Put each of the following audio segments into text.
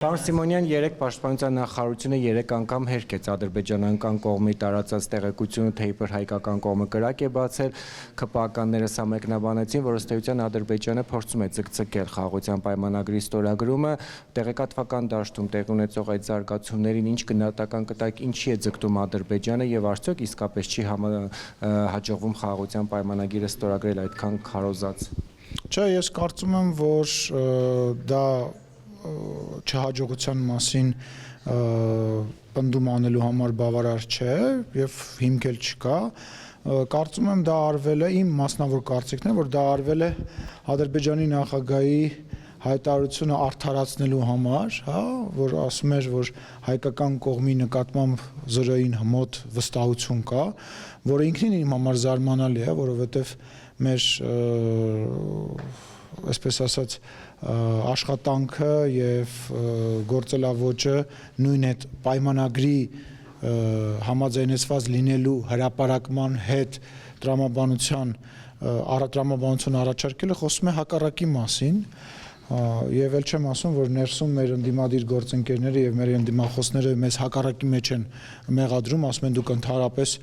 Պարոն Սիմոնյան, երեք պաշտպանության նախարարությունը 3 անգամ հերքեց ադրբեջանական կողմի տարածած տեղեկությունը, թե իբր հայկական կողմը կրակ է բացել, ԿՊԱ-ականները սա մեկնաբանեցին, որ ըստ էության Ադրբեջանը փորձում է ձգձգել խաղաղության պայմանագրի ստորագրումը, տեղեկատվական դաշտում տեղի ունեցող այդ զարգացումներին ինչ գնահատական կտայք, ինչի է ձգտում Ադրբեջանը եւ արդյոք իսկապես չի հաջողվում խաղաղության պայմանագիրը ստորագրել այդքան քարոզած։ Չէ, ես կարծում եմ, որ դա չհաջողության մասին պնդում անելու համար բավարար չէ եւ հիմք էլ չկա, կարծում եմ դա արվել է իմ մասնավոր կարծիքն է, որ դա արվել է Ադրբեջանի նախագահի հայտարարությունը արդարացնելու համար, հա, որ ասում էր, որ հայկական կողմի նկատմամբ զրոյին մոտ վստահություն կա, որը ինքնին իմ համար զարմանալի է, որովհետեւ մեր այսպես ասած աշխատանքը եւ գործելավոճը նույն այդ պայմանագրի համաձայնեցված լինելու հրապարակման հետ տրամաբանություն առաջարկելը խոսում է հակառակի մասին եւ էլ չեմ ասում, որ ներսում մեր ընդդիմադիր գործընկերները եւ մեր ընդդիմախոսները մեզ հակառակի մեջ են մեղադրում, ասում են դուք ընդհանրապես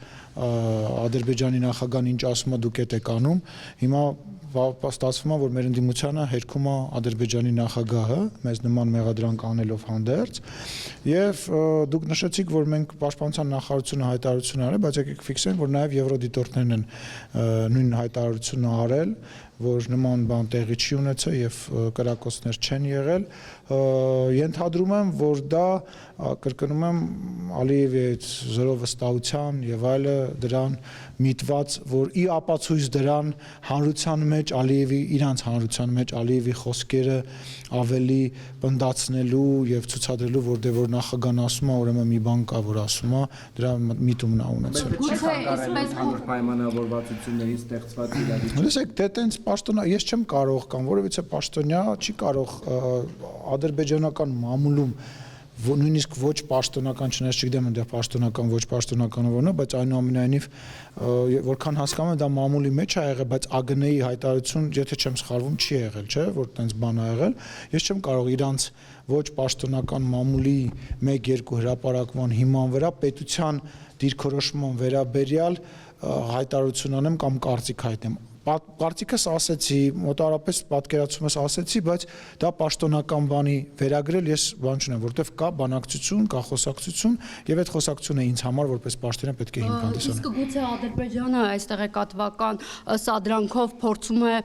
Ադրբեջանի նախագահան ինչ ասում է դուք եք անում, հիմա ստացվում է, որ մեր ընդդիմությանը հերքում է Ադրբեջանի նախագահը, մեզ նման մեղադրանք անելով հանդերձ, եւ դուք նշեցիք, որ մենք պաշտպանության նախարարությունը հայտարարություն արել, բայց եկեք ֆիքսենք, որ նաեւ եվրոդիտորդներն են նույն հայտարարությունը արել, որ նման բան տեղի չի ունեցել եւ կրակոցներ չեն եղել, ենթադրում եմ, որ դա կրկնում եմ Ալիևի այդ զրո վստահության եւ այլը դրան միտված, որ ի ապացույց դրան հանրության մեջ Ալիևի իրանց հանրության մեջ Ալիևի խոսքերը ավելի պնդացնելու եւ ցուցադրելու, որ նախագահան ասում է, ուրեմն մի բան կա, որ ասում է, դրա միտումն է ունեցել։ Չի խանգարել ընդհանուր պայմանավորվածությունների ստեղծված իրավիճակը։ Լսեք, դե տենց պաշտոնյա, ես չեմ կարող կամ որևիցե պաշտոնյա չի կարող ադրբեջանական մամուլում նույնիսկ ոչ պաշտոնական, չնայած չգիտեմ այնտեղ պաշտոնական, ոչ պաշտոնականը որն է, բայց այնուամենայնիվ որքան հասկանում եմ դա մամուլի մեջ է եղել, բայց ԱԳՆ-ի հայտարարություն, եթե չեմ սխալվում, չի եղել, չէ, որ տենց բան ա եղել։ Ես չեմ կարող իրանց ոչ պաշտոնական մամուլի 1-2 հրապարակման հիման վրա պետության դիրքորոշման վերաբերյալ հայտարարություն անեմ կամ կարծիք հայտնեմ։ Կարծիքս ասեցի, մոտարապես պատկերացումս ասեցի, բայց դա պաշտոնական բանի վերագրել ես բան չունեմ, որովհետև կա բանակցություն, կա խոսակցություն եւ այդ խոսակցությունը ինձ համար որպես պաշտոնյա պետք է հիմք հանդիսանա։ Իսկ գուցե Ադրբեջանը այս տեղեկատվական սադրանքով փորձում է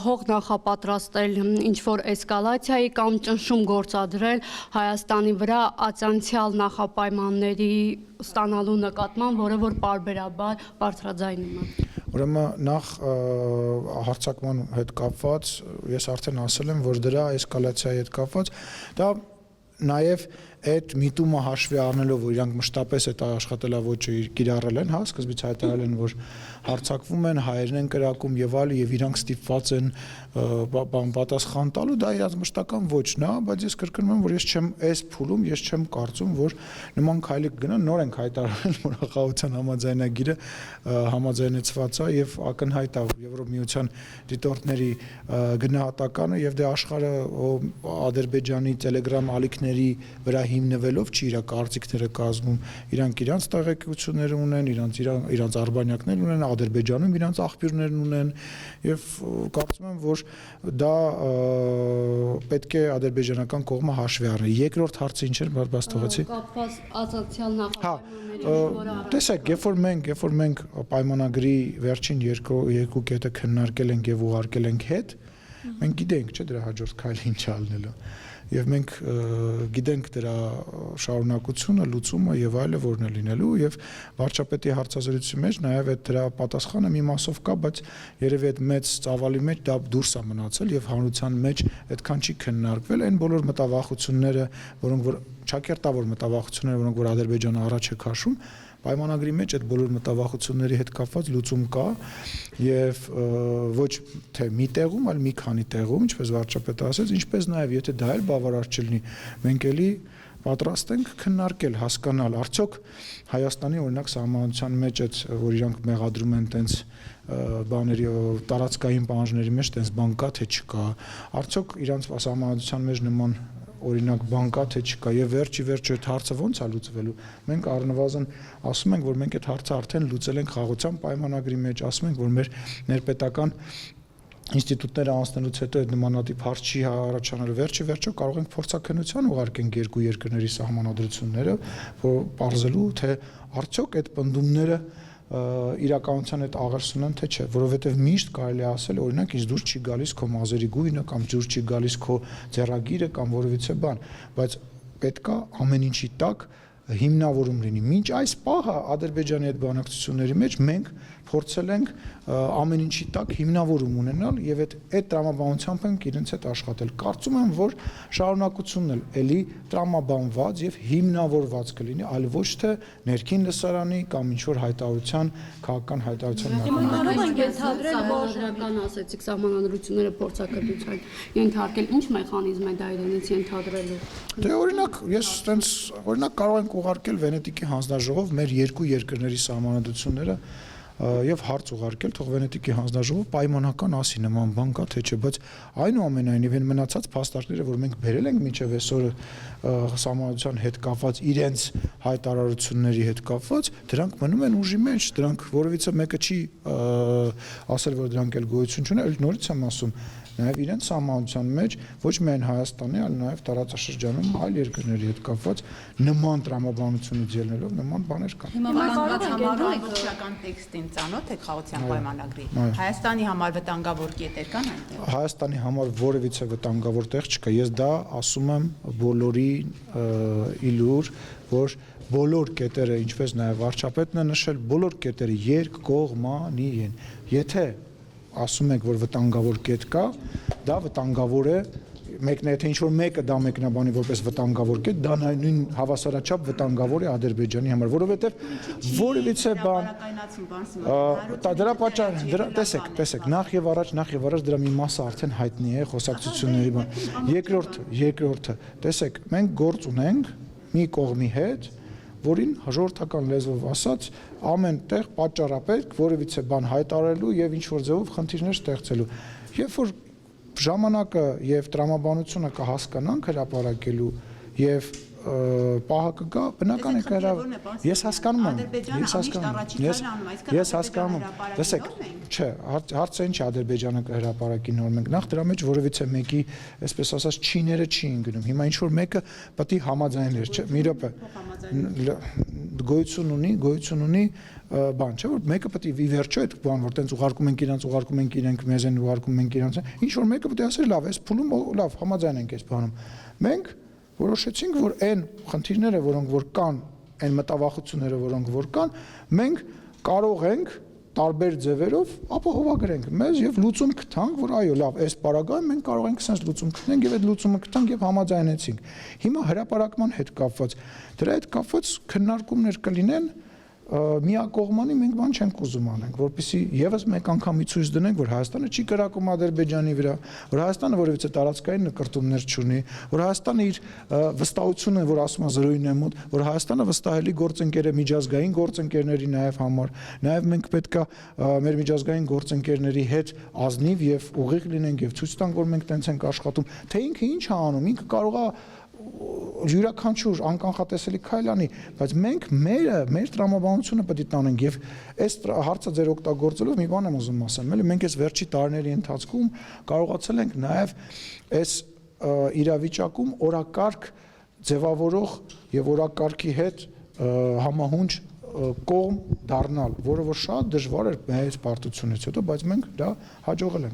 հող նախապատրաստել ինչ որ էսկալացիայի կամ ճնշում գործադրել Հայաստանի վրա ածանցյալ նախապայմանների ստանալու նկատմամբ, որը որ պարբերաբար բարձրաձայնում է։ Ուրեմն նախ հարձակման հետ կապված ես արդեն ասել եմ, որ դրա էսկալացիայի հետ կապված դա նաև այդ միտումը հաշվի առնելով, որ իրանք մշտապես այդ աշխատելավոճը կիրառել են, հա, սկզբից հայտարարել են, որ հարձակվում են, հայերն են կրակում եւ այլ եւ իրանք ստիպված են պատասխան տալու, դա իրանք մշտական ոճն է, բայց ես կրկնում եմ, որ ես չեմ այս փուլում, ես չեմ կարծում, որ նման քայլի կգնան, նոր ենք հայտարարել, որ խաղաղության համաձայնագիրը համաձայնեցված է եւ ակնհայտ է Եվրոմիության դիտորդների գնահատականը եւ դե աշխարհը Ադրբեջանի Telegram ալիքների վրա հիմնվելով չի իր կարծիքները կազմում, իրանք տեղեկություններ ունեն, իրանք արբանյակներ ունեն, Ադրբեջանում իրանք աղբյուրներ ունեն եւ կարծում եմ, որ դա պետք է ադրբեջանական կողմը հաշվի առնի։ Երկրորդ հարցը ինչ էր, բաց թողեցի։ Կապված ածանցյալ նախապայմանների, տեսեք, երբ որ մենք պայմանագրի վերջին երկու կետը քննարկել ենք եւ ուղարկել ենք հետ, մենք գիտենք, չէ, դրա հաջորդ քայլը ինչ ալնելու։ Եվ մենք գիտենք դրա շարունակությունը, լուծումը եւ այլը որն է լինելու եւ վարչապետի հարցազրույցի մեջ նաեւ այդ դրա պատասխանը մի մասով կա, բայց երևի այդ մեծ ծավալի մեջ դա դուրս է մնացել եւ հանրության մեջ այդքան չի քննարկվել այն բոլոր մտավախությունները, որոնք որ ճակերտավոր մտավախությունները, որոնք որ Ադրբեջանը առաջ է քաշում, պայմանագրի մեջ այդ բոլոր մտավախությունների հետ կապված լուծում կա եւ ոչ թե մի տեղում, այլ մի քանի տեղում, ինչպես վարչապետը ասեց, ինչպես նաեւ եթե դա էլ բավարար չլինի, մենք էլի պատրաստ ենք քննարկել, հասկանալ, արդյոք Հայաստանի օրինակ սահմանության մեջ այդ որ իրանք մեղադրում են տենց բաների տարածքային պահանջների մեջ տենց բան կա թե չկա, արդյոք իրանք սահմանության մեջ նման օրինակ բան կա թե չկա եւ վերջի այդ հարցը ո՞նց է լուծվելու։ Մենք առնվազն ասում ենք, որ մենք այդ հարցը արդեն լուծել ենք խաղաղության պայմանագրի մեջ, ասում ենք, որ մեր ներպետական ինստիտուտները անցնելուց հետո այդ նմանատիպ հարց չի առաջանալու վերջը կարող ենք փորձաքննության ուղարկենք երկու երկրների սահմանադրությունները, որ պարզելու թե արդյոք այդ պնդումները իրականության հետ աղերսուն են թե չէ, որովհետև միշտ կարելի է ասել, օրինակ ինձ դուրս չի գալիս քո մազերի գույնը կամ դուրս չի գալիս քո ձեռագիրը կամ որևիցե բան, բայց պետքա ամեն ինչի տակ հիմնավորում լինի։ Մինչ այս պահը Ադրբեջանի հետ բանակցությունների մեջ մենք փորձել ենք ամեն ինչի տակ հիմնավորում ունենալ եւ այդ տրամաբանությամբ ենք իրենց հետ աշխատել։ Կարծում եմ, որ շարունակությունն էլ էլի տրամաբանված եւ հիմնավորված կլինի, այլ ոչ թե ներքին լսարանի կամ ինչ որ հայտարարության, քաղաքական հայտարարության Սահմանադրական ասեցիք, սահմանադրությունները փորձակրթության ենթարկել, ինչ մեխանիզմ է դա իրենից ենթադրելու։ Դե օրինակ, ես այտենց օրինակ կարող ենք ուղարկել Վենետիկի հանձնաժողով մեր երկու երկրների սահմանադրությունները եւ հարց ուղարկել, թող Վենետիկի հանձնաժողով պայմանական ասի նման բան կա թե չէ, բայց այնուամենայնիվ այն մնացած փաստարկները, որ մենք բերել ենք մինչեւ այսօր սահմանադրության հետ կապված իրենց հայտարարությունների հետ կապված, դրանք մնում են ուժի մեջ, դրանք որովիցե մեկը չի ասել, որ դրանք էլ գոյություն չունեն, այլ նորից եմ ասում, նաև իրենց սահմանության մեջ ոչ միայն Հայաստանի, այլ նաև տարածաշրջանում այլ երկրների հետ կապված նման տրամաբանությունից ելնելով նման բաներ կան։ Հիմա համառողջական տեքստին ծանոթ եք խաղաղության պայմանագրի։ Հայաստանի համար վտանգավոր կետեր կան այնտեղ։ Հայաստանի համար որևիցե վտանգավոր տեղ չկա։ Ես դա ասում եմ բոլորի իլուր, որ բոլոր կետերը, ինչպես նաև վարչապետն է նշել, բոլոր կետերը երկկողմանի են։ Եթե ասում եք, որ վտանգավոր կետ կա, դա վտանգավոր է, մեկն է, թե ինչ-որ մեկը դա մեկնաբանի որպես վտանգավոր կետ, դա նույն հավասարաչափ վտանգավոր է Ադրբեջանի համար, որովհետև որևիցե բան, դրա պատճառ, տեսեք, նախ եւ առաջ դրա մի մասը արդեն հայտնի է խոսակցությունների բան։ Երկրորդը, տեսեք, մենք գործ ունենք մի կողմի հետ, որին հաջորդական լեզվով ասած ամեն տեղ պատճառապետք որևիցե բան հայտարարելու եւ ինչ որ ձևով խնդիրներ ստեղծելու։ Երբ որ ժամանակը եւ տրամաբանությունը կհասկանանք հրապարակելու եւ պահը կգա, բնական է ես հասկանում եմ, տեսեք, չէ, հարցը ինչ է Ադրբեջանը կհրապարակի նոր մենք, նախ դրա մեջ որևիցե մեկի, այսպես ասած, չիները չէին գնում, հիմա ինչ որ մեկը պետք է համաձայներ, չէ, մի րոպե, գոյություն ունի բան, չէ, որ մեկը պետք է ի վերջո այդ բան, որ տենց ուղարկում ենք իրենք, մեզ են ուղարկում ենք իրանց, ինչ որ մեկը պետք է ասել, լավ, այս փուլում լավ, համաձայնենք այս բանում։ Մենք որոշեցինք, որ այն խնդիրները, որոնք որ կան, այն մտավախությունները, որոնք որ կան, մենք կարող ենք տարբեր ձևերով ապահովագրենք մեզ եւ լուծում գտանք, որ այո, լավ, այս պարագայում մենք կարող ենք sense լուծում գտնենք եւ այդ լուծումը գտանք եւ համաձայնեցինք։ Հիմա հրապարակման հետ կապված, դրա հետ կապված քննարկումներ կլինեն միակողմանի մենք բան չենք ուզում անենք, որպեսզի եւս մեկ անգամ ցույց դնենք, որ Հայաստանը չի կրակում Ադրբեջանի վրա, որ Հայաստանը որևիցե տարածքային նկրտումներ չունի, որ Հայաստանը իր վստահությունը, որ ասում է զրոյին է մոտ, որ Հայաստանը վստահելի գործընկեր է միջազգային գործընկերների նաեւ համար, նաեւ մենք պետքա մեր միջազգային գործընկերների հետ ազնիվ եւ ուղիղ լինենք եւ ցույց տանք, որ մենք տենց ենք աշխատում, թե ինքը ինչ է անում, ինքը կարող է յուրաքանչյուր անկանխատեսելի քայլ անի, բայց մենք մեր տրամաբանությունը պետք է տանենք եւ այս հարցը ձեր օգտագործելով մի բան եմ ուզում ասեմ, էլի մենք այս վերջի տարիների ընթացքում կարողացել ենք նաեւ այս իրավիճակում օրակարգ ձևավորող եւ օրակարգի հետ համահունչ կողմ դառնալ, որը որ շատ դժվար էր մեծ պարտությունից հետո, բայց մենք դա հաջողել ենք։